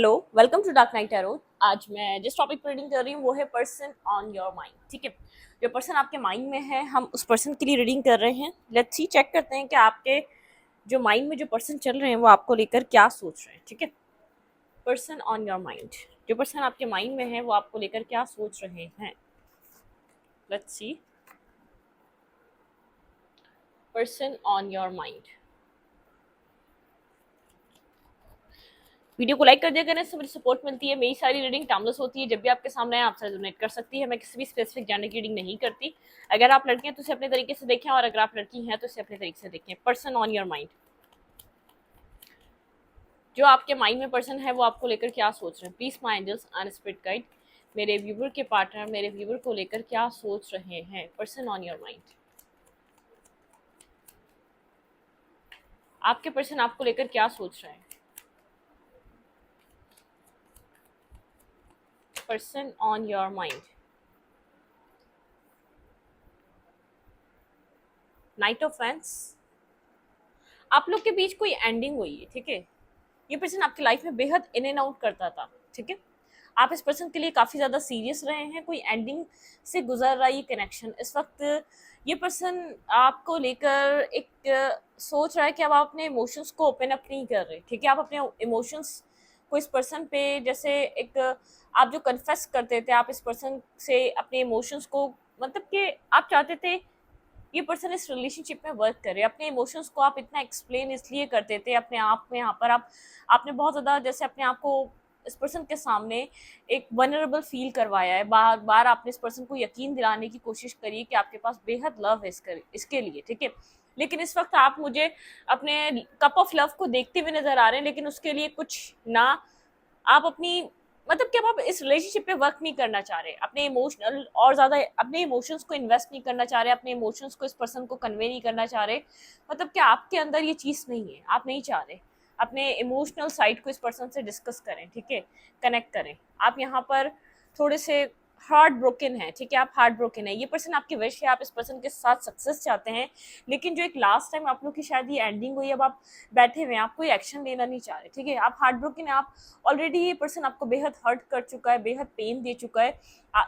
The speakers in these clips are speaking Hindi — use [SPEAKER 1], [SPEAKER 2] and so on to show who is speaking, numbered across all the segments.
[SPEAKER 1] Hello, welcome to Dark Night Tarot. आज मैं जिस टॉपिक पर रीडिंग कर रही हूँ वो है पर्सन ऑन योर माइंड। ठीक है, जो पर्सन आपके माइंड में है हम उस पर्सन के लिए रीडिंग कर रहे हैं। लेट्स सी, चेक करते हैं कि आपके जो माइंड में जो पर्सन चल रहे हैं वो आपको लेकर क्या सोच रहे हैं। ठीक है, पर्सन ऑन योर माइंड, जो पर्सन आपके माइंड में है वो आपको लेकर क्या सोच रहे हैं। Let's see, person on your mind. Video को लाइक कर दिया करें, इससे मुझे सपोर्ट मिलती है। मेरी सारी रीडिंग टाइमलेस होती है, जब भी आपके सामने है आपसे डोनेट कर सकती है। मैं किसी भी स्पेसिफिक जानने की रीडिंग नहीं करती। अगर आप लड़की हैं तो इसे अपने तरीके से देखें, और अगर आप लड़की हैं तो इसे अपने तरीके से देखें। पर्सन ऑन योर माइंड, जो आपके माइंड में पर्सन है वो आपको लेकर क्या सोच रहे हैं। Please my angels and spirit guide, मेरे व्यूवर के पार्टनर मेरे व्यूवर को लेकर क्या सोच रहे हैं। पर्सन ऑन योर माइंड, आपके पर्सन आपको लेकर क्या सोच रहे हैं। Person on your mind, knight of फैंस। आप लोग के बीच कोई एंडिंग हुई है। ठीक है, ये पर्सन आपकी लाइफ में बेहद इन एंड आउट करता था। ठीक है, आप इस पर्सन के लिए काफ़ी ज़्यादा सीरियस रहे हैं। कोई एंडिंग से गुजर रहा है ये कनेक्शन। इस वक्त ये पर्सन आपको लेकर एक सोच रहा है कि अब आप अपने इमोशंस को ओपन अप नहीं कर रहे। ठीक है, आप अपने इमोशंस को इस पर्सन पे जैसे एक आप जो कन्फेस करते थे, आप इस पर्सन से अपने इमोशंस को, मतलब कि आप चाहते थे ये पर्सन इस रिलेशनशिप में वर्क करे। अपने इमोशंस को आप इतना एक्सप्लेन इसलिए करते थे अपने आप में। यहाँ पर आपने बहुत ज़्यादा जैसे अपने आप को इस पर्सन के सामने एक वनरेबल फील करवाया है। बार बार आपने इस पर्सन को यकीन दिलाने की कोशिश करी कि आपके पास बेहद लव है इसके लिए। ठीक है, लेकिन इस वक्त आप मुझे अपने कप ऑफ लव को देखते हुए नजर आ रहे हैं, लेकिन उसके लिए कुछ ना आप अपनी, मतलब कि अब आप इस रिलेशनशिप पे वर्क नहीं करना चाह रहे। अपने इमोशनल और ज़्यादा अपने इमोशंस को इन्वेस्ट नहीं करना चाह रहे, अपने इमोशंस को इस पर्सन को कन्वे नहीं करना चाह रहे। मतलब कि आपके अंदर ये चीज़ नहीं है, आप नहीं चाह रहे अपने इमोशनल साइड को इस पर्सन से डिस्कस करें। ठीक है, कनेक्ट करें। आप यहाँ पर थोड़े से हार्ट ब्रोकन है। ठीक है, आप हार्ट ब्रोकन है। ये पर्सन आपकी विश है, आप इस पर्सन के साथ सक्सेस चाहते हैं, लेकिन जो एक लास्ट टाइम आप लोग की शायद ये एंडिंग हुई, अब आप बैठे हुए हैं, आप कोई एक्शन लेना नहीं चाह रहे। ठीक है, आप हार्ट ब्रोकन है। आप ऑलरेडी ये पर्सन आपको बेहद हर्ट कर चुका है, बेहद पेन दे चुका है।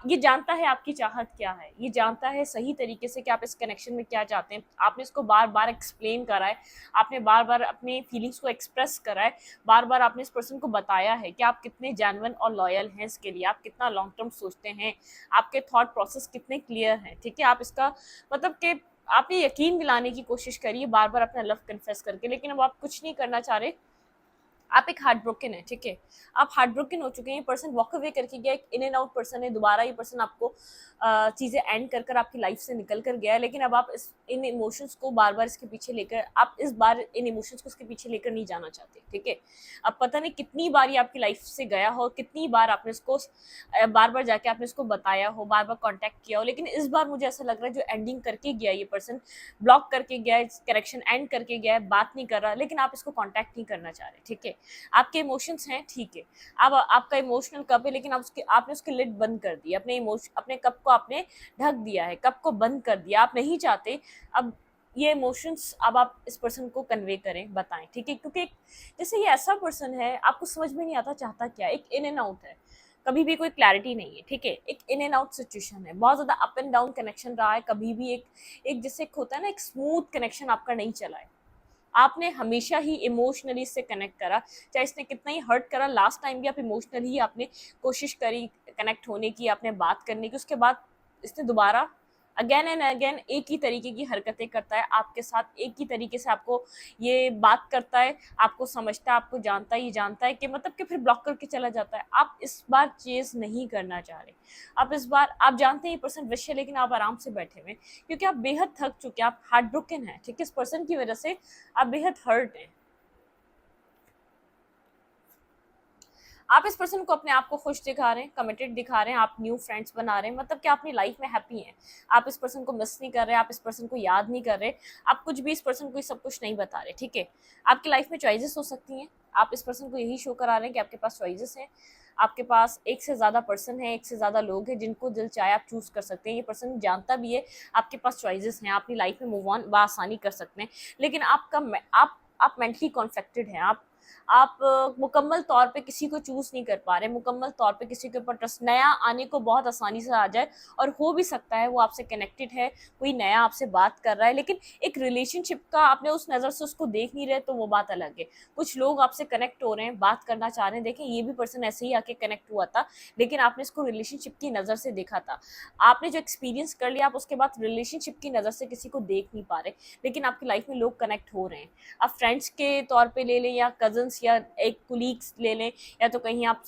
[SPEAKER 1] ये जानता है आपकी चाहत क्या है, ये जानता है सही तरीके से कि आप इस कनेक्शन में क्या चाहते हैं। आपने इसको बार बार एक्सप्लेन करा है, आपने बार बार अपने फीलिंग्स को एक्सप्रेस करा है, बार बार आपने इस पर्सन को बताया है कि आप कितने जेन्युइन और लॉयल हैं इसके लिए, आप कितना लॉन्ग टर्म सोचते हैं, आपके थॉट प्रोसेस कितने क्लियर हैं। ठीक है, आप इसका मतलब कि आपने यकीन दिलाने की कोशिश करी है बार बार अपना लव कन्फेस करके, लेकिन अब आप कुछ नहीं करना चाह रहे। आप एक हार्ट ब्रोकन है। ठीक है, आप हार्ट ब्रोकन हो चुके हैं। ये पर्सन वॉक अवे करके गया, एक इन एंड आउट पर्सन है। दोबारा ये पर्सन आपको चीज़ें एंड कर कर आपकी लाइफ से निकल कर गया है, लेकिन अब आप इन इमोशंस को बार बार इसके पीछे लेकर, आप इस बार इन इमोशंस को इसके पीछे लेकर नहीं जाना चाहते। ठीक है, अब पता नहीं कितनी बार ये आपकी लाइफ से गया हो, कितनी बार आपने इसको बार बार जाके आपने इसको बताया हो, बार बार कॉन्टैक्ट किया हो, लेकिन इस बार मुझे ऐसा लग रहा है जो एंडिंग करके गया ये पर्सन, ब्लॉक करके गया है, कनेक्शन एंड करके गया है, बात नहीं कर रहा, लेकिन आप इसको कॉन्टैक्ट नहीं करना चाह रहे। ठीक है, आपके इमोशंस हैं। ठीक है, अब आपका इमोशनल कप है, लेकिन आपने उसके लिड बंद कर दिया। अपने कप को आपने ढक दिया है, कप को बंद कर दिया। आप नहीं चाहते अब ये इमोशंस अब आप इस पर्सन को कन्वे करें, बताएं। ठीक है, क्योंकि जैसे ये ऐसा पर्सन है आपको समझ में नहीं आता चाहता क्या, एक इन एंड आउट है, कभी भी कोई क्लैरिटी नहीं है। ठीक है, एक इन एंड आउट सिचुएशन है, बहुत ज़्यादा अप एंड डाउन कनेक्शन रहा है। कभी भी एक जैसे होता है ना, एक स्मूथ कनेक्शन आपका नहीं चला है। आपने हमेशा ही इमोशनली इससे कनेक्ट करा, चाहे इसने कितना ही हर्ट करा। लास्ट टाइम भी आप इमोशनली ही आपने कोशिश करी कनेक्ट होने की, आपने बात करने की। उसके बाद इसने दोबारा अगेन एंड अगेन एक ही तरीके की हरकतें करता है आपके साथ, एक ही तरीके से आपको ये बात करता है, आपको समझता है, आपको जानता है, ये जानता है कि मतलब कि फिर ब्लॉक करके चला जाता है। आप इस बार चेज नहीं करना चाह रहे। आप इस बार, आप जानते हैं ये पर्सन विश है, लेकिन आप आराम से बैठे हुए, क्योंकि आप बेहद थक चुके हैं, आप हार्ट ब्रोकन हैं। ठीक है, इस पर्सन की वजह से आप बेहद हर्ट हैं। आप इस पर्सन को अपने आप को खुश दिखा रहे हैं, कमिटेड दिखा रहे हैं, आप न्यू फ्रेंड्स बना रहे हैं, मतलब कि आप अपनी लाइफ में हैप्पी हैं। आप इस पर्सन को मिस नहीं कर रहे, आप इस पर्सन को याद नहीं कर रहे, आप कुछ भी इस पर्सन को सब कुछ नहीं बता रहे। ठीक है, आपकी लाइफ में चॉइसेस हो सकती हैं। आप इस पर्सन को यही शो करा रहे हैं कि आपके पास चॉइसेस हैं, आपके पास एक से ज़्यादा पर्सन है, एक से ज़्यादा लोग हैं जिनको दिल चाहे आप चूज़ कर सकते हैं। ये पर्सन जानता भी है आपके पास चॉइसेस हैं, आप अपनी लाइफ में मूव ऑन बआसानी कर सकते हैं, लेकिन आप मेंटली कॉन्फ्लिक्टेड हैं। आप आप मुकम्मल तौर पे किसी को चूज नहीं कर पा रहे, मुकम्मल तौर पे किसी के ऊपर ट्रस्ट नया आने को बहुत आसानी से आ जाए, और हो भी सकता है वो आपसे कनेक्टेड है, कोई नया आपसे बात कर रहा है, लेकिन एक रिलेशनशिप का आपने उस नज़र से उसको देख नहीं रहे, तो वो बात अलग है। कुछ लोग आपसे कनेक्ट हो रहे हैं, बात करना चाह रहे हैं, देखें ये भी पर्सन ऐसे ही आके कनेक्ट हुआ था, लेकिन आपने इसको रिलेशनशिप की नज़र से देखा था, आपने जो एक्सपीरियंस कर लिया, आप उसके बाद रिलेशनशिप की नज़र से किसी को देख नहीं पा रहे, लेकिन आपकी लाइफ में लोग कनेक्ट हो रहे हैं। आप फ्रेंड्स के तौर पे ले लें, या कजन्स, या एक कुलीग्स ले लें, या तो कहीं आप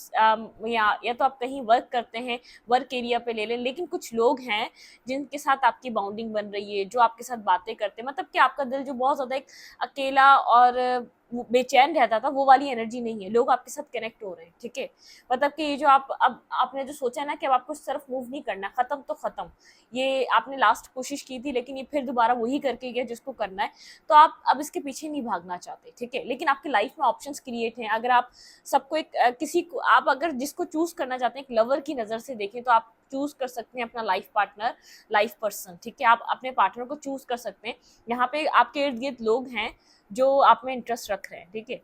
[SPEAKER 1] या तो आप कहीं वर्क करते हैं, वर्क एरिया पे ले लें, लेकिन कुछ लोग हैं जिनके साथ आपकी बाउंडिंग बन रही है, जो आपके साथ बातें करते हैं, मतलब कि आपका दिल जो बहुत ज़्यादा एक अकेला और बेचैन रहता था, वो वाली एनर्जी नहीं है, लोग आपके साथ कनेक्ट हो रहे हैं, ठीक है। मतलब कि ये जो आप अब आपने जो सोचा है ना कि अब आपको इस तरफ मूव नहीं करना, खत्म तो खत्म, ये आपने लास्ट कोशिश की थी, लेकिन ये फिर दोबारा वही करके गया जिसको करना है, तो आप अब इसके पीछे नहीं भागना चाहते, ठीक है। लेकिन आपकी लाइफ में ऑप्शंस क्रिएट हैं, अगर आप सबको एक किसी को आप अगर जिसको चूज करना चाहते हैं एक लवर की नज़र से देखें, तो आप चूज कर सकते हैं अपना लाइफ पार्टनर, लाइफ पर्सन, ठीक है। आप अपने पार्टनर को चूज कर सकते हैं, यहाँ पे आपके इर्द गिर्द लोग हैं जो आप में इंटरेस्ट रख रहे हैं, ठीक है।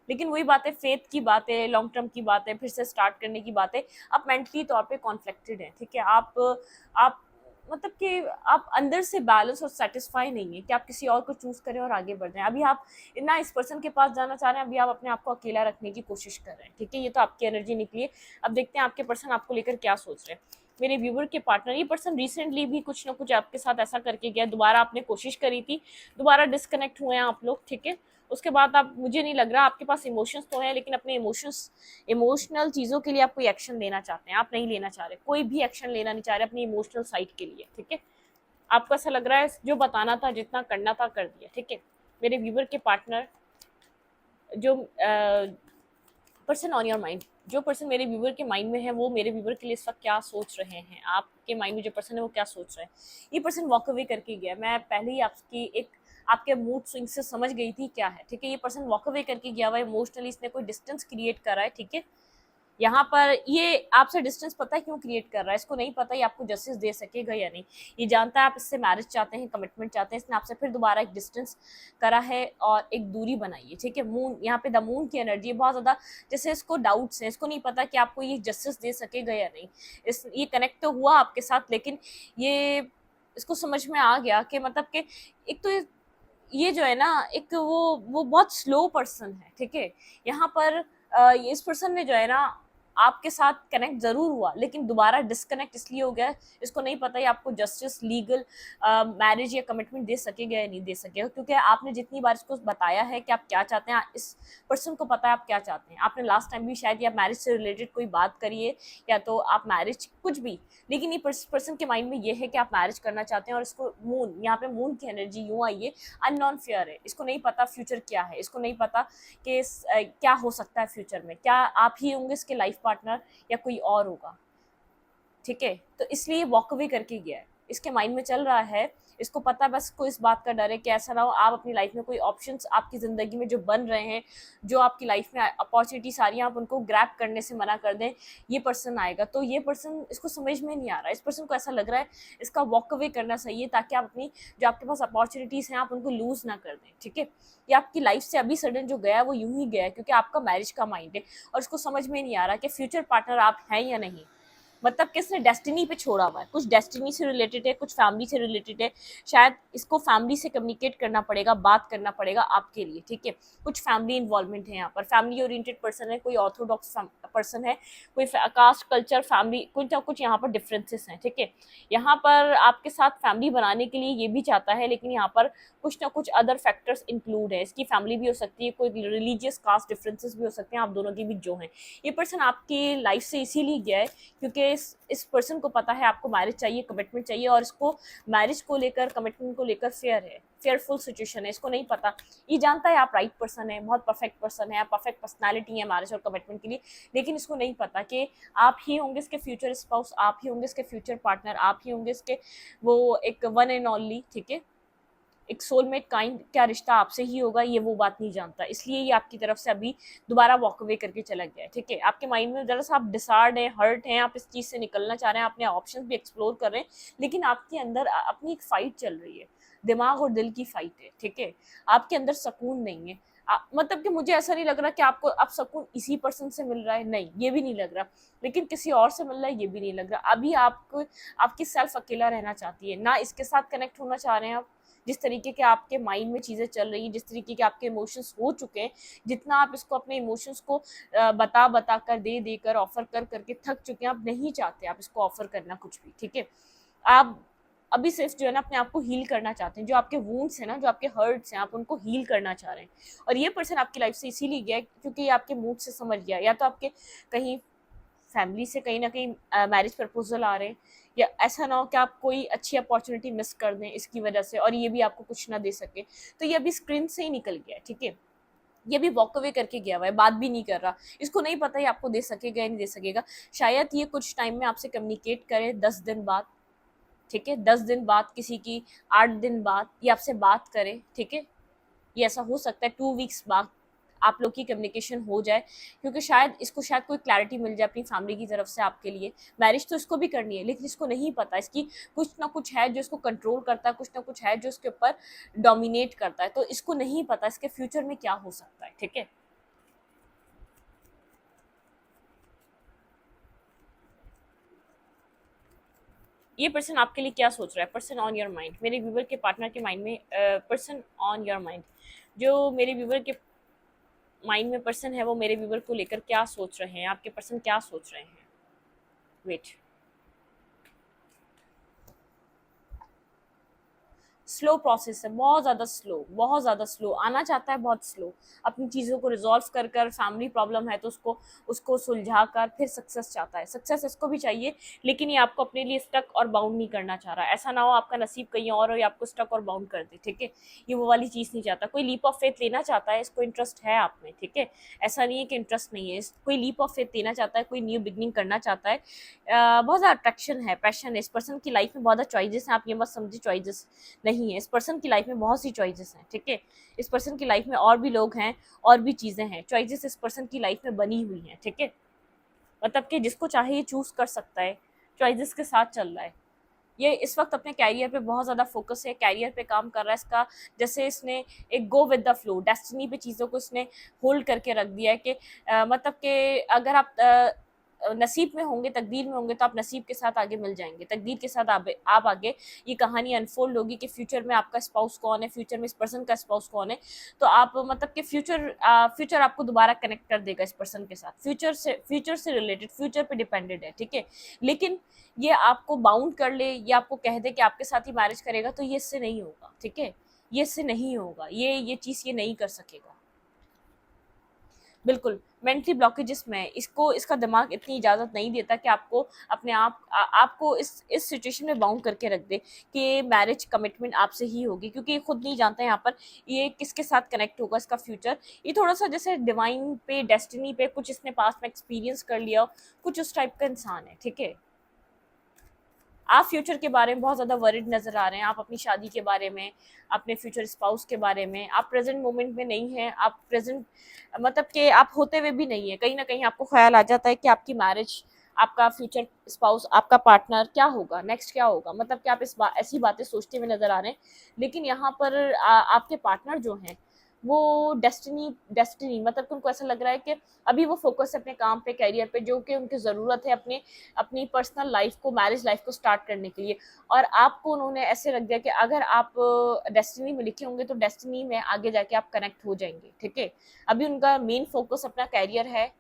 [SPEAKER 1] लेकिन वही बात है, फेथ की बात है, लॉन्ग टर्म की बात है, फिर से स्टार्ट करने की बात है, आप मेंटली तौर पे कॉन्फ्लिक्टेड हैं, ठीक है। आप मतलब कि आप अंदर से बैलेंस और सेटिस्फाई नहीं है कि आप किसी और को चूज करें और आगे बढ़ जाएं। अभी आप ना इस पर्सन के पास जाना चाह रहे हैं, अभी आप अपने आप को अकेला रखने की कोशिश कर रहे हैं, ठीक है। ये तो आपकी एनर्जी निकली है। अब देखते हैं आपके पर्सन आपको लेकर क्या सोच रहे हैं। मेरे व्यूवर के पार्टनर, ये पर्सन रिसेंटली भी कुछ ना कुछ आपके साथ ऐसा करके गया, दोबारा आपने कोशिश करी थी, दोबारा डिस्कनेक्ट हुए हैं आप लोग, ठीक है। उसके बाद आप, मुझे नहीं लग रहा, आपके पास इमोशंस तो हैं, लेकिन अपने इमोशनल चीज़ों के लिए आप कोई एक्शन लेना चाहते हैं, आप नहीं लेना चाह रहे, कोई भी एक्शन लेना नहीं चाह रहे अपनी इमोशनल साइड के लिए, ठीक है। आपको ऐसा लग रहा है जो बताना था, जितना करना था कर दिया, ठीक है। मेरे व्यूवर के पार्टनर, जो पर्सन ऑन योर माइंड, जो पर्सन मेरे व्यूवर के माइंड में है, वो मेरे व्यूवर के लिए इस वक्त क्या सोच रहे हैं, आपके माइंड में जो पर्सन है वो क्या सोच रहे हैं। ये पर्सन वॉक अवे करके गया, मैं पहले ही आपकी एक आपके मूड स्विंग से समझ गई थी क्या है, ठीक है। ये पर्सन वॉक अवे करके गया हुआ है, इमोशनली इसने कोई डिस्टेंस क्रिएट करा है, ठीक है। यहाँ पर ये आपसे डिस्टेंस पता है क्यों क्रिएट कर रहा है, इसको नहीं पता ये आपको जस्टिस दे सकेगा या नहीं। ये जानता है आप इससे मैरिज चाहते हैं, कमिटमेंट चाहते हैं, इसने आपसे फिर दोबारा एक डिस्टेंस करा है और एक दूरी बनाई है, ठीक है। मून, यहाँ पे द मून की एनर्जी है बहुत ज़्यादा, जैसे इसको डाउट्स हैं, इसको नहीं पता कि आपको ये जस्टिस दे सकेगा या नहीं। ये कनेक्ट तो हुआ आपके साथ, लेकिन ये इसको समझ में आ गया कि मतलब कि एक तो ये जो है ना, एक वो बहुत स्लो पर्सन है, ठीक है। यहाँ पर इस पर्सन ने जो है ना आपके साथ कनेक्ट जरूर हुआ, लेकिन दोबारा डिस्कनेक्ट इसलिए हो गया, इसको नहीं पता है आपको जस्टिस, लीगल मैरिज या कमिटमेंट दे सकेगा या नहीं दे सकेगा, क्योंकि आपने जितनी बार इसको बताया है कि आप क्या चाहते हैं, इस पर्सन को पता है आप क्या चाहते हैं। आपने लास्ट टाइम भी शायद या मैरिज से रिलेटेड कोई बात करी है, या तो आप मैरिज कुछ भी, लेकिन ये पर्सन के माइंड में ये है कि आप मैरिज करना चाहते हैं, और इसको मून, यहाँ पे मून की एनर्जी यूँ आई है, अननोन फेयर है, इसको नहीं पता फ्यूचर क्या है, इसको नहीं पता कि क्या हो सकता है फ्यूचर में, क्या आप ही होंगे इसके लाइफ पार्टनर या कोई और होगा, ठीक है। तो इसलिए वॉक अवे करके गया है, इसके माइंड में चल रहा है, इसको पता, बस को इस बात का डर है कि ऐसा ना हो आप अपनी लाइफ में कोई ऑप्शंस आपकी ज़िंदगी में जो बन रहे हैं, जो आपकी लाइफ में अपॉर्चुनिटीज आ रही हैं, आप उनको ग्रैब करने से मना कर दें, ये पर्सन आएगा। तो ये पर्सन, इसको समझ में नहीं आ रहा है, इस पर्सन को ऐसा लग रहा है इसका वॉक अवे करना सही है, ताकि आप अपनी जो आपके पास अपॉर्चुनिटीज़ हैं आप उनको लूज़ ना कर दें, ठीक है। ये आपकी लाइफ से अभी सडन जो गया है वो यूं ही गया है, क्योंकि आपका मैरिज का माइंड है, और इसको समझ में नहीं आ रहा कि फ्यूचर पार्टनर आप हैं या नहीं। मतलब कि इसने डेस्टिनी पे छोड़ा हुआ है, कुछ डेस्टिनी से रिलेटेड है, कुछ फैमिली से रिलेटेड है, शायद इसको फैमिली से कम्युनिकेट करना पड़ेगा, बात करना पड़ेगा आपके लिए, ठीक है। कुछ फैमिली इन्वॉल्वमेंट है यहाँ पर, फैमिली ओरिएंटेड पर्सन है, कोई ऑर्थोडॉक्स पर्सन है, कोई कास्ट कल्चर फैमिली, कुछ ना कुछ यहाँ पर डिफरेंसेस हैं, ठीक है। यहाँ पर आपके साथ फैमिली बनाने के लिए ये भी चाहता है, लेकिन यहाँ पर कुछ ना कुछ अदर फैक्टर्स इंक्लूड है, इसकी फैमिली भी हो सकती है, कोई रिलीजियस कास्ट डिफरेंसेस भी हो सकते हैं, आप दोनों के बीच जो हैं। ये पर्सन आपकी लाइफ से इसीलिए गया है क्योंकि इस पर्सन को पता है आपको मैरिज चाहिए, कमिटमेंट चाहिए, और इसको मैरिज को लेकर, कमिटमेंट को लेकर फेयर है, फेयरफुल सिचुएशन है, इसको नहीं पता। ये जानता है आप राइट पर्सन है, बहुत परफेक्ट पर्सन है, आप परफेक्ट पर्सनालिटी है मैरिज और कमिटमेंट के लिए, लेकिन इसको नहीं पता कि आप ही होंगे इसके फ्यूचर स्पाउस, आप ही होंगे इसके फ्यूचर पार्टनर, आप ही होंगे इसके वो एक वन एंड ओनली, ठीक है। एक सोलमेट काइंड क्या रिश्ता आपसे ही होगा, ये वो बात नहीं जानता, इसलिए ये आपकी तरफ से अभी दोबारा वॉक अवे करके चला गया है, ठीक है। आपके माइंड में जरा सा आप डिसार्ड हैं, हर्ट हैं, आप इस चीज़ से निकलना चाह रहे हैं, अपने ऑप्शंस भी एक्सप्लोर कर रहे हैं, लेकिन आपके अंदर अपनी एक फाइट चल रही है, दिमाग और दिल की फाइट है, ठीक है। आपके अंदर सुकून नहीं है, मतलब कि मुझे ऐसा नहीं लग रहा कि आपको अब सुकून इसी पर्सन से मिल रहा है, नहीं ये भी नहीं लग रहा, लेकिन किसी और से मिल रहा है ये भी नहीं लग रहा। अभी आपको आपकी सेल्फ अकेला रहना चाहती है ना, इसके साथ कनेक्ट होना चाह रहे हैं आप। जिस तरीके के आपके माइंड में चीज़ें चल रही हैं, जिस तरीके के आपके इमोशंस हो चुके हैं, जितना आप इसको अपने इमोशंस को बता बता कर दे देकर ऑफर कर करके थक चुके हैं, आप नहीं चाहते आप इसको ऑफर करना कुछ भी, ठीक है। आप अभी सिर्फ जो है ना अपने आप को हील करना चाहते हैं, जो आपके वूंड्स हैं ना, जो आपके हर्ट्स हैं, आप उनको हील करना चाह रहे हैं। और ये पर्सन आपकी लाइफ से इसीलिए गया है क्योंकि ये आपके मूड से समझ गया, या तो आपके कहीं फैमिली से कहीं ना कहीं मैरिज प्रपोजल आ रहे हैं, या ऐसा ना हो कि आप कोई अच्छी अपॉर्चुनिटी मिस कर दें इसकी वजह से और ये भी आपको कुछ ना दे सके। तो ये अभी स्क्रीन से ही निकल गया है, ठीक है। ये भी वॉक अवे करके गया हुआ है, बात भी नहीं कर रहा, इसको नहीं पता ही आपको दे सकेगा या नहीं दे सकेगा। शायद ये कुछ टाइम में आपसे कम्युनिकेट करे 10 दिन बाद, ठीक है, 10 दिन बाद, किसी की 8 दिन बाद ये आपसे बात करे, ठीक है। ये ऐसा हो सकता है 2 वीक्स बाद आप लोग की कम्युनिकेशन हो जाए, क्योंकि शायद इसको शायद कोई क्लैरिटी मिल जाए अपनी फैमिली की तरफ से आपके लिए। मैरिज तो इसको भी करनी है, लेकिन इसको नहीं पता, इसकी कुछ ना कुछ है जो इसको कंट्रोल करता है, कुछ ना कुछ है जो इसके ऊपर डोमिनेट करता है, तो इसको नहीं पता इसके फ्यूचर में क्या हो सकता है, ठीक है। ये पर्सन आपके लिए क्या सोच रहा है, पर्सन ऑन योर माइंड, मेरे व्यूवर के पार्टनर के माइंड में, पर्सन ऑन योर माइंड, जो मेरे व्यूवर के माइंड में पर्सन है, वो मेरे व्यूवर को लेकर क्या सोच रहे हैं, आपके पर्सन क्या सोच रहे हैं। वेट, स्लो प्रोसेस है, बहुत ज़्यादा स्लो, बहुत ज़्यादा स्लो, आना चाहता है बहुत स्लो, अपनी चीज़ों को रिजॉल्व कर कर, फैमिली प्रॉब्लम है तो उसको उसको सुलझा कर फिर सक्सेस चाहता है, सक्सेस इसको भी चाहिए, लेकिन ये आपको अपने लिए स्टक और बाउंड नहीं करना चाह रहा। ऐसा ना हो आपका नसीब कहीं और हो, या आपको स्टक और बाउंड कर दे, ठीक है। ये वो वाली चीज़ नहीं चाहता, कोई लीप ऑफ फेथ लेना चाहता है, इसको इंटरेस्ट है आप में, ठीक है। ऐसा नहीं है कि इंटरेस्ट नहीं है, कोई लीप ऑफ फेथ लेना चाहता है, कोई न्यू बिगनिंग करना चाहता है। बहुत ज़्यादा अट्रैक्शन है, पैशन है, इस पर्सन की लाइफ में बहुत ज़्यादा चॉइसेस हैं, आप ये मत समझिए चॉइसेस नहीं है, इस पर्सन की लाइफ में बहुत सी चॉइसेस हैं, ठीक है। इस पर्सन की लाइफ में और भी लोग हैं, और भी चीज़ें हैं, चॉइसेस इस पर्सन की लाइफ में बनी हुई हैं, ठीक है। मतलब कि जिसको चाहे ये चूज कर सकता है, चॉइसेस के साथ चल रहा है। ये इस वक्त अपने कैरियर पे बहुत ज़्यादा फोकस है, कैरियर पे काम कर रहा है इसका, जैसे इसने एक go with the flow, destiny पे चीज़ों को इसने होल्ड करके रख दिया है कि मतलब कि अगर आप नसीब में होंगे, तकदीर में होंगे, तो आप नसीब के साथ आगे मिल जाएंगे, तकदीर के साथ आप आगे, ये कहानी अनफोल्ड होगी कि फ्यूचर में आपका स्पाउस कौन है, फ्यूचर में इस पर्सन का स्पाउस कौन है। तो आप मतलब कि फ्यूचर आपको दोबारा कनेक्ट कर देगा इस पर्सन के साथ, फ्यूचर से रिलेटेड, फ्यूचर पे डिपेंडेड है, ठीक है। लेकिन ये आपको बाउंड कर ले, ये आपको कह दे कि आपके साथ ही मैरिज करेगा, तो ये इससे नहीं होगा, ठीक है। ये इससे नहीं होगा, ये चीज़ ये नहीं कर सकेगा, बिल्कुल। मेंटली ब्लॉकेजेस में इसको, इसका दिमाग इतनी इजाज़त नहीं देता कि आपको अपने आपको इस सिचुएशन में बाउंड करके रख दे कि मैरिज कमिटमेंट आपसे ही होगी, क्योंकि ये खुद नहीं जानता यहाँ पर ये किसके साथ कनेक्ट होगा, इसका फ्यूचर। ये थोड़ा सा जैसे डिवाइन पे, डेस्टिनी पे कुछ इसने पास्ट में एक्सपीरियंस कर लिया हो, कुछ उस टाइप का इंसान है, ठीक है। आप फ्यूचर के बारे में बहुत ज़्यादा वरिड नज़र आ रहे हैं, आप अपनी शादी के बारे में, अपने फ्यूचर स्पाउस के बारे में, आप प्रेजेंट मोमेंट में नहीं हैं, आप प्रेजेंट मतलब कि आप होते हुए भी नहीं है, कहीं ना कहीं आपको ख्याल आ जाता है कि आपकी मैरिज, आपका फ्यूचर स्पाउस, आपका पार्टनर क्या होगा, नेक्स्ट क्या होगा, मतलब कि आप ऐसी बातें सोचते हुए नज़र आ रहे हैं। लेकिन यहाँ पर आपके पार्टनर जो हैं वो डेस्टिनी मतलब कि उनको ऐसा लग रहा है कि अभी वो फोकस है अपने काम पे, करियर पे, जो कि उनकी ज़रूरत है अपने अपनी पर्सनल लाइफ को, मैरिज लाइफ को स्टार्ट करने के लिए। और आपको उन्होंने ऐसे रख दिया कि अगर आप डेस्टिनी में लिखे होंगे तो डेस्टिनी में आगे जाके आप कनेक्ट हो जाएंगे, ठीक है। अभी उनका मेन फोकस अपना कैरियर है,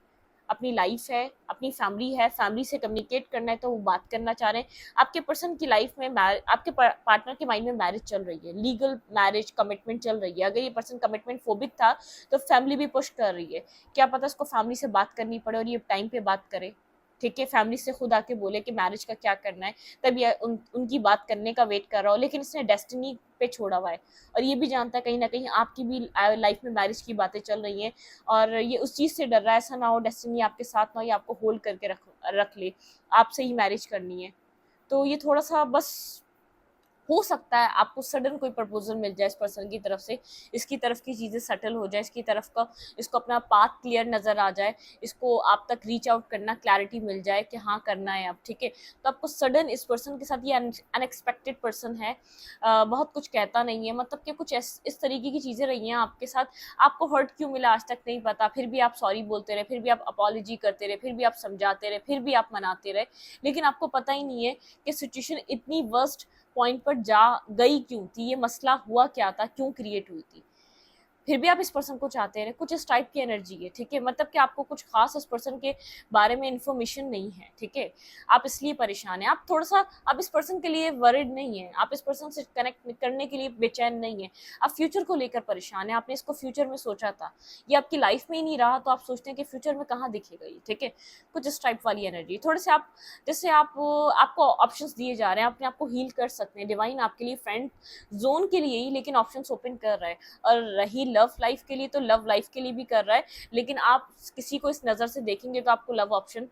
[SPEAKER 1] अपनी लाइफ है, अपनी फैमिली है, फैमिली से कम्युनिकेट करना है तो वो बात करना चाह रहे हैं। आपके पर्सन की लाइफ में आपके पार्टनर के माइंड में मैरिज चल रही है, लीगल मैरिज कमिटमेंट चल रही है। अगर ये पर्सन कमिटमेंट फोबिक था तो फैमिली भी पुश कर रही है, क्या पता उसको फैमिली से बात करनी पड़े और ये टाइम पे बात करे, ठीक है। फैमिली से खुद आके बोले कि मैरिज का क्या करना है, तब ये उनकी बात करने का वेट कर रहा हो, लेकिन इसने डेस्टिनी पे छोड़ा हुआ है। और ये भी जानता है कहीं ना कहीं आपकी भी लाइफ में मैरिज की बातें चल रही हैं, और ये उस चीज़ से डर रहा है, ऐसा ना हो डेस्टिनी आपके साथ ना हो, ये आपको होल्ड करके रख रख ले, आपसे ही मैरिज करनी है। तो ये थोड़ा सा बस हो सकता है आपको सडन कोई प्रपोजल मिल जाए इस पर्सन की तरफ से, इसकी तरफ की चीज़ें सेटल हो जाए, इसकी तरफ का इसको अपना पाथ क्लियर नज़र आ जाए, इसको आप तक रीच आउट करना क्लैरिटी मिल जाए कि हाँ करना है अब, ठीक है। तो आपको सडन इस पर्सन के साथ, ये अनएक्सपेक्टेड पर्सन है, बहुत कुछ कहता नहीं है, मतलब कि कुछ इस तरीके की चीज़ें रही हैं आपके साथ, आपको हर्ट क्यों मिला आज तक नहीं पता, फिर भी आप सॉरी बोलते रहे, फिर भी आप अपॉलॉजी करते रहे, फिर भी आप समझाते रहे, फिर भी आप मनाते रहे, लेकिन आपको पता ही नहीं है कि सिचुएशन इतनी वर्स्ट पॉइंट पर जा गई क्यों थी, ये मसला हुआ क्या था, क्यों क्रिएट हुई थी, फिर भी आप इस पर्सन को चाहते हैं, कुछ इस टाइप की एनर्जी है, ठीक है। मतलब कि आपको कुछ खास उस पर्सन के बारे में इंफॉर्मेशन नहीं है, ठीक है। आप इसलिए परेशान हैं, आप थोड़ा सा, आप इस पर्सन के लिए वरिड नहीं है, आप इस पर्सन से कनेक्ट करने के लिए बेचैन नहीं है, आप फ्यूचर को लेकर परेशान है, आपने इसको फ्यूचर में सोचा था, ये आपकी लाइफ में ही नहीं रहा, तो आप सोचते हैं कि फ्यूचर में कहाँ दिखेगा ये, ठीक है। कुछ इस टाइप वाली एनर्जी थोड़े से आप, जैसे आप, आपको ऑप्शंस दिए जा रहे हैं, अपने आप को हील कर सकते हैं, डिवाइन आपके लिए फ्रेंड जोन के लिए ही लेकिन ऑप्शंस ओपन कर रहा है। और रही लव लाइफ के लिए, तो लव लाइफ के लिए भी कर रहा है, लेकिन आप किसी को इस नज़र से देखेंगे तो आपको लव ऑप्शन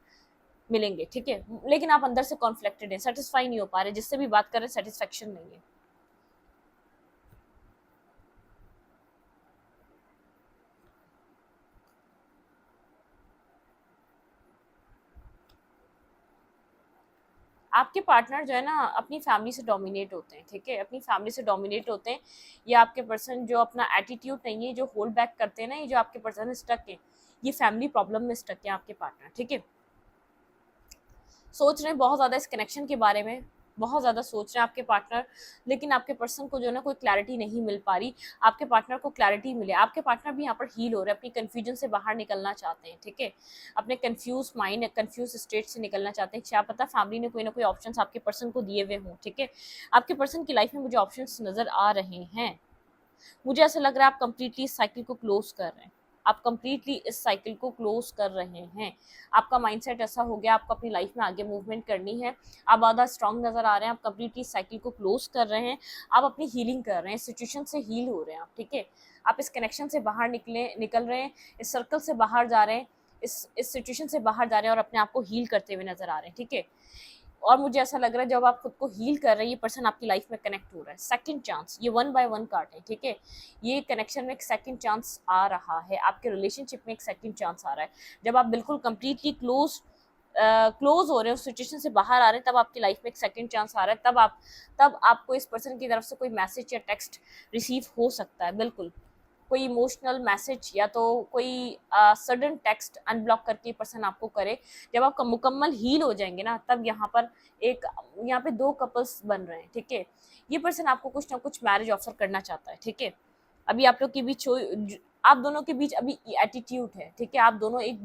[SPEAKER 1] मिलेंगे, ठीक है। लेकिन आप अंदर से कॉन्फ्लिक्टेड हैं, सेटिस्फाई नहीं हो पा रहे, जिससे भी बात कर रहे हैं सेटिस्फेक्शन नहीं है। आपके पार्टनर जो है ना अपनी फैमिली से डोमिनेट होते हैं, ठीक है, अपनी फैमिली से डोमिनेट होते हैं। ये आपके पर्सन जो अपना एटीट्यूड नहीं है, जो होल्ड बैक करते हैं ना, ये जो आपके पर्सन स्टक है, ये फैमिली प्रॉब्लम में स्टक है आपके पार्टनर, ठीक है। सोच रहे हैं बहुत ज़्यादा इस कनेक्शन के बारे में, बहुत ज़्यादा सोच रहे हैं आपके पार्टनर, लेकिन आपके पर्सन को जो है ना कोई क्लैरिटी नहीं मिल पा रही, आपके पार्टनर को क्लैरिटी मिले, आपके पार्टनर भी यहाँ पर हील हो रहे हैं, अपनी कन्फ्यूजन से बाहर निकलना चाहते हैं, ठीक है। अपने कन्फ्यूज माइंड, कन्फ्यूज स्टेट से निकलना चाहते हैं, क्या पता फैमिली ने कोई ना कोई ऑप्शन आपके पर्सन को दिए हुए हों, ठीक है। आपके पर्सन की लाइफ में मुझे ऑप्शन नज़र आ रहे हैं, मुझे ऐसा लग रहा है आप कंप्लीटली इस साइकिल को क्लोज कर रहे हैं, आप कंप्लीटली इस साइकिल को क्लोज कर रहे हैं। आपका माइंडसेट ऐसा हो गया, आपको अपनी लाइफ में आगे मूवमेंट करनी है, आप ज़्यादा स्ट्रांग नज़र आ रहे हैं, आप कंप्लीटली इस साइकिल को क्लोज कर रहे हैं, आप अपनी हीलिंग कर रहे हैं, सिचुएशन से हील हो रहे हैं आप, ठीक है। आप इस कनेक्शन से बाहर निकल रहे हैं, इस सर्कल से बाहर जा रहे हैं, इस सिचुएशन से बाहर जा रहे हैं और अपने आप को हील करते हुए नजर आ रहे हैं, ठीक है। और मुझे ऐसा लग रहा है जब आप खुद को हील कर रहे हैं, ये पर्सन आपकी लाइफ में कनेक्ट हो रहा है, सेकंड चांस, ये 1 by 1 कार्ड है, ठीक है। ये कनेक्शन में एक सेकंड चांस आ रहा है, आपके रिलेशनशिप में एक सेकंड चांस आ रहा है, जब आप बिल्कुल कंप्लीटली क्लोज हो रहे हैं, उस सिचुएशन से बाहर आ रहे हैं, तब आपकी लाइफ में एक सेकंड चांस आ रहा है, तब आपको इस पर्सन की तरफ से कोई मैसेज या टेक्स्ट रिसीव हो सकता है, बिल्कुल कोई इमोशनल मैसेज या तो कोई सडन टेक्स्ट अनब्लॉक करके पर्सन आपको करे। जब आप मुकम्मल हील हो जाएंगे ना, तब यहाँ पे दो कपल्स बन रहे हैं, ठीक है। ये पर्सन आपको कुछ ना कुछ मैरिज ऑफर करना चाहता है, ठीक है। अभी आप लोग के बीच आप दोनों के बीच अभी एटीट्यूड है, ठीक है। आप दोनों एक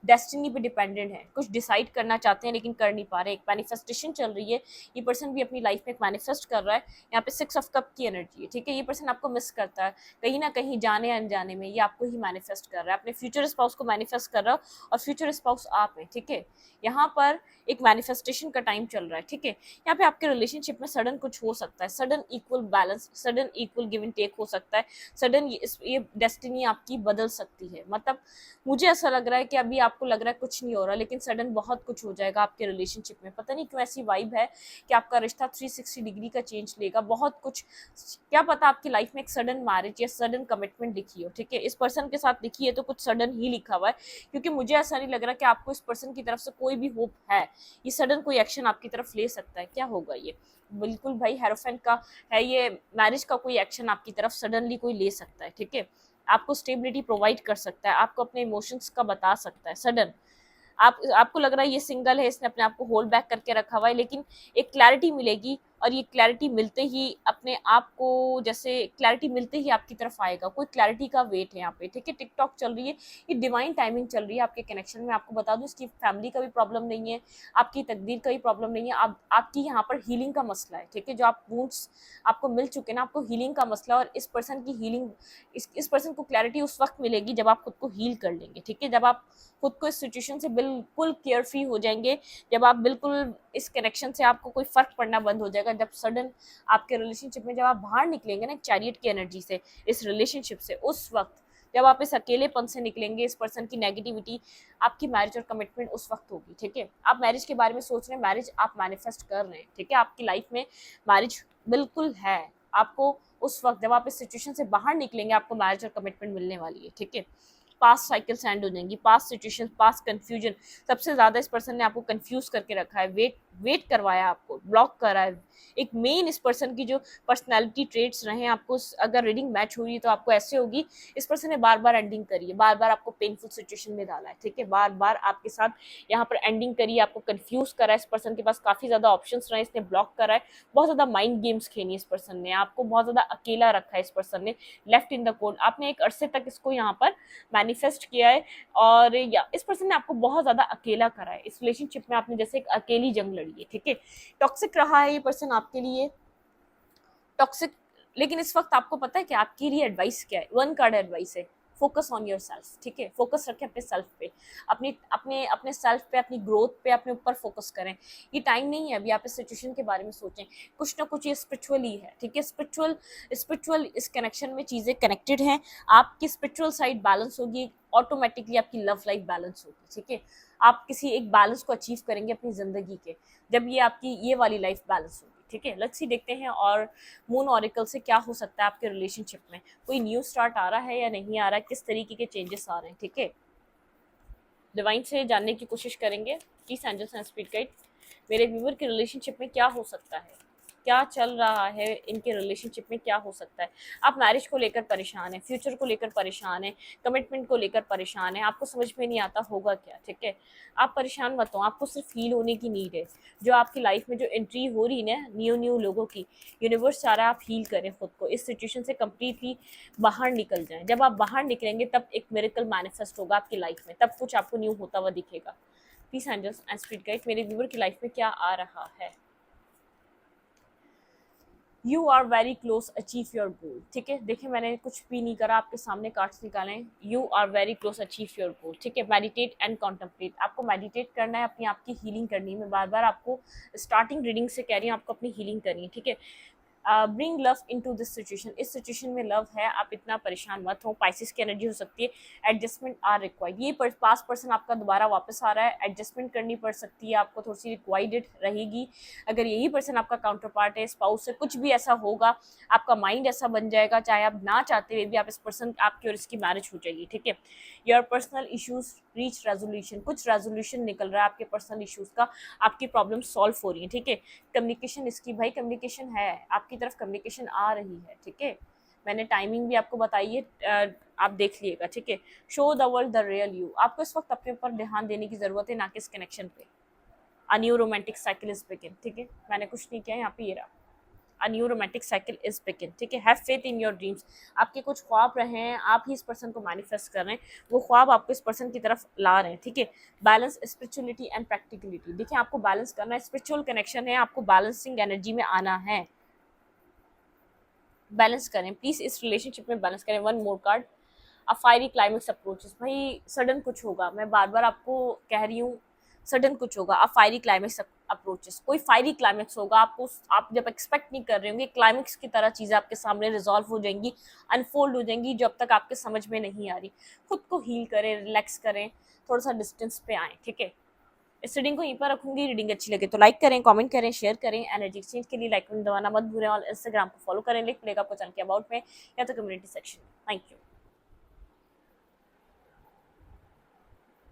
[SPEAKER 1] डेस्टिनी पे डिपेंडेंट है, कुछ डिसाइड करना चाहते हैं लेकिन कर नहीं पा रहे, एक मैनिफेस्टेशन चल रही है, ये पर्सन भी अपनी लाइफ में एक मैनिफेस्ट कर रहा है। यहाँ पे 6 ऑफ कप की एनर्जी है, ठीक है। ये पर्सन आपको मिस करता है कहीं ना कहीं, जाने अनजाने में ये आपको ही मैनिफेस्ट कर रहा है, अपने फ्यूचर स्पाउस को मैनिफेस्ट कर रहा है, और फ्यूचर स्पाउस आप हैं, ठीक है। यहाँ पर एक मैनिफेस्टेशन का टाइम चल रहा है, ठीक है। यहाँ पे आपके रिलेशनशिप में सडन कुछ हो सकता है, sudden equal balance, sudden equal give and take हो सकता है, सडन ये डेस्टिनी आपकी बदल सकती है। मतलब मुझे ऐसा लग रहा है कि अभी आपको लग रहा है कुछ नहीं हो रहा, लेकिन सडन बहुत कुछ हो जाएगा आपके रिलेशनशिप में। पता नहीं क्यों ऐसी वाइब है कि आपका रिश्ता 360 डिग्री का चेंज लेगा, बहुत कुछ, क्या पता आपकी लाइफ में एक सडन मैरिज या सडन कमिटमेंट लिखी हो, ठीक है। इस पर्सन के साथ लिखी है तो कुछ सडन ही लिखा हुआ है, क्योंकि मुझे ऐसा नहीं लग रहा कि आपको इस पर्सन की तरफ से कोई भी होप है, ये सडन कोई एक्शन आपकी तरफ ले सकता है। क्या होगा ये? बिल्कुल भाई, हेरोफेंट का है ये, मैरिज का कोई एक्शन आपकी तरफ सडनली कोई ले सकता है, ठीक है। आपको स्टेबिलिटी प्रोवाइड कर सकता है, आपको अपने इमोशंस का बता सकता है सडन। आपको लग रहा है ये सिंगल है, इसने अपने आप को होल्ड बैक करके रखा हुआ है, लेकिन एक क्लैरिटी मिलेगी, और ये क्लैरिटी मिलते ही अपने आप को, जैसे क्लैरिटी मिलते ही आपकी तरफ आएगा, कोई क्लैरिटी का वेट है यहाँ पे, ठीक है। टिकटॉक चल रही है, ये डिवाइन टाइमिंग चल रही है आपके कनेक्शन में। आपको बता दूं, इसकी फैमिली का भी प्रॉब्लम नहीं है, आपकी तकदीर का भी प्रॉब्लम नहीं है, आपकी यहाँ पर हीलिंग का मसला है, ठीक है। जो आप वुंड्स आपको मिल चुके ना, आपको हीलिंग का मसला, और इस पर्सन की हीलिंग, इस पर्सन को क्लैरिटी उस वक्त मिलेगी जब आप खुद को हील कर लेंगे, ठीक है। जब आप खुद को इस सिचुएशन से बिल्कुल केयर फ्री हो जाएंगे, जब आप बिल्कुल इस कनेक्शन से आपको कोई फर्क पड़ना बंद हो जाएगा, जब सडन आपके रिलेशनशिप में जब आप बाहर निकलेंगे ना चैरियट की एनर्जी से, इस रिलेशनशिप से, उस वक्त जब आप इस अकेलेपन से निकलेंगे, इस पर्सन की नेगेटिविटी, आपकी मैरिज और कमिटमेंट उस वक्त होगी, ठीक है। आप मैरिज के बारे में सोच रहे हैं, मैरिज आप मैनिफेस्ट कर रहे हैं, ठीक है। आपकी लाइफ में मैरिज बिल्कुल है। आपको उस वक्त जब आप इस सिचुएशन से बाहर निकलेंगे, आपको मैरिज और कमिटमेंट मिलने वाली है, ठीक है। पास्ट साइकिल्स एंड हो जाएंगी, पास्ट सिचुएशन, पास्ट कंफ्यूजन। सबसे ज्यादा इस पर्सन ने आपको कंफ्यूज करके रखा है, वेट करवाया, आपको ब्लॉक करा है। एक मेन इस पर्सन की जो पर्सनैलिटी ट्रेट्स रहे हैं, आपको अगर रीडिंग मैच हो रही है तो आपको ऐसे होगी, इस पर्सन ने बार बार एंडिंग करी है, बार बार आपको पेनफुल सिचुएशन में डाला है, ठीक है। बार बार आपके साथ यहाँ पर एंडिंग करी है, आपको कंफ्यूज करा है। इस पर्सन के पास काफी ज्यादा ऑप्शंस रहे, इसने ब्लॉक करा है, बहुत ज्यादा माइंड गेम्स खेली इस पर्सन ने, आपको बहुत ज्यादा अकेला रखा है इस पर्सन ने, लेफ्ट इन द कोल्ड। आपने एक अरसे तक इसको यहाँ पर मैनिफेस्ट किया है, और या इस पर्सन ने आपको बहुत ज्यादा अकेला करा है। इस रिलेशनशिप में आपने जैसे एक अकेली जंग लड़ी है, ठीक है। टॉक्सिक रहा है ये पर्सन आपके लिए, टॉक्सिक। लेकिन इस वक्त आपको पता है कि आपके लिए एडवाइस क्या है, वन कार्ड एडवाइस है, फोकस ऑन योर सेल्फ, ठीक है। फोकस रखें अपने सेल्फ पे, अपने अपने अपने सेल्फ पे, अपनी ग्रोथ पे, अपने ऊपर फोकस करें। ये टाइम नहीं है अभी आप इस सिचुएशन के बारे में सोचें, कुछ ना कुछ ये स्पिरिचुअल ही है, ठीक है। स्पिरिचुअल इस कनेक्शन में चीज़ें कनेक्टेड हैं। आपकी स्पिरिचुअल साइड बैलेंस होगी, ऑटोमेटिकली आपकी लव लाइफ बैलेंस होगी, ठीक है। आप किसी एक बैलेंस को अचीव करेंगे अपनी जिंदगी के, जब ये आपकी ये वाली लाइफ बैलेंस होगी, ठीक है। लेट्स सी, देखते हैं और मून ऑरिकल से क्या हो सकता है आपके रिलेशनशिप में, कोई न्यू स्टार्ट आ रहा है या नहीं आ रहा है, किस तरीके के चेंजेस आ रहे हैं, ठीक है। डिवाइन से जानने की कोशिश करेंगे, please angels and spirit guide, मेरे व्यूअर के रिलेशनशिप में क्या हो सकता है, क्या चल रहा है इनके रिलेशनशिप में, क्या हो सकता है। आप मैरिज को लेकर परेशान हैं, फ्यूचर को लेकर परेशान हैं, कमिटमेंट को लेकर परेशान हैं, आपको समझ में नहीं आता होगा क्या, ठीक है। आप परेशान मत हो, आपको सिर्फ हील होने की नीड है। जो आपकी लाइफ में जो एंट्री हो रही है ना न्यू लोगों की, यूनिवर्स चाह रहा है आप हील करें खुद को, इस सिचुएशन से कम्प्लीटली बाहर निकल जाएं। जब आप बाहर निकलेंगे तब एक मिरेकल मैनिफेस्ट होगा आपकी लाइफ में, तब कुछ आपको न्यू होता हुआ दिखेगा। Please angels and spirit guide, मेरे व्यूअर की लाइफ में क्या आ रहा है। You are very close achieve your goal, ठीक है। देखिए मैंने कुछ भी नहीं करा, आपके सामने कार्ड्स निकाले, you are very close achieve your goal, ठीक है। मेडिटेट एंड कॉन्टम्पलेट, आपको मेडिटेट करना है, अपनी आपकी हीलिंग करनी है। मैं बार बार आपको स्टार्टिंग रीडिंग से कह रही हूँ, आपको अपनी हीलिंग करनी है, ठीक है। Bring love into this situation, इस सिचुएशन में लव है, आप इतना परेशान मत हो। पाइसिस की एनर्जी हो सकती है, एडजस्टमेंट आर रिक्वायर्ड, ये पास्ट पर्सन आपका दोबारा वापस आ रहा है, एडजस्टमेंट करनी पड़ सकती है आपको, थोड़ी सी रिक्वायर्ड रहेगी। अगर यही पर्सन आपका काउंटर पार्ट है, स्पाउस से कुछ भी ऐसा होगा, आपका माइंड ऐसा बन जाएगा, चाहे आप ना चाहते हुए भी आप इस पर्सन, आपकी और इसकी मैरिज हो जाएगी, ठीक है। Your personal issues reach resolution, कुछ रेजोल्यूशन निकल रहा है आपके पर्सनल इश्यूज का, आपकी प्रॉब्लम सॉल्व हो रही है, ठीक है। कम्युनिकेशन इसकी, भाई कम्युनिकेशन है आपकी तरफ, कम्युनिकेशन आ रही है, ठीक है। मैंने टाइमिंग भी आपको बताई है, आप देख लीजिएगा, ठीक है। Show the world the real you, आपको इस वक्त अपने ऊपर ध्यान देने की जरूरत है, ना कि इस कनेक्शन पे। A new romantic cycle is begin, ठीक है। मैंने कुछ नहीं किया, यहाँ पे ये रहा, a new romantic cycle is begin, ठीक है। Have faith in your dreams, आपके कुछ ख्वाब रहे हैं, आप ही इस पर्सन को मैनिफेस्ट कर रहे हैं, वो ख्वाब आपको इस पर्सन की तरफ ला रहे हैं, ठीक है। बैलेंस स्पिरिचुअलिटी एंड प्रैक्टिकलिटी, देखिए आपको बैलेंस करना है, स्पिरिचुअल कनेक्शन है, आपको बैलेंसिंग एनर्जी में आना है, बैलेंस करें प्लीज, इस रिलेशनशिप में बैलेंस करें। वन मोर कार्ड, अ फायरी क्लाइमेक्स अप्रोचेस, भाई सडन कुछ होगा, मैं बार बार आपको कह रही हूँ, सडन कुछ होगा, अ फायरी क्लाइमेक्स अप्रोचेस, कोई फायरी क्लाइमेक्स होगा, आपको आप जब एक्सपेक्ट नहीं कर रहे होंगे, क्लाइमेक्स की तरह चीज़ें आपके सामने रिजॉल्व हो जाएंगी, अनफोल्ड हो जाएंगी, जब तक आपके समझ में नहीं आ रही। खुद को हील करें, रिलैक्स करें, थोड़ा सा डिस्टेंस पे आएँ, ठीक है। इस रीडिंग को यहीं पर रखूंगी, रीडिंग अच्छी लगे तो लाइक करें, कमेंट करें, शेयर करें। एनर्जी एक्सचेंज के लिए लाइक बटन दबाना मत भूलें, और इंस्टाग्राम को फॉलो करें, लिंक मिलेगा आपको चैनल के अबाउट में या तो कम्युनिटी सेक्शन में। Thank you.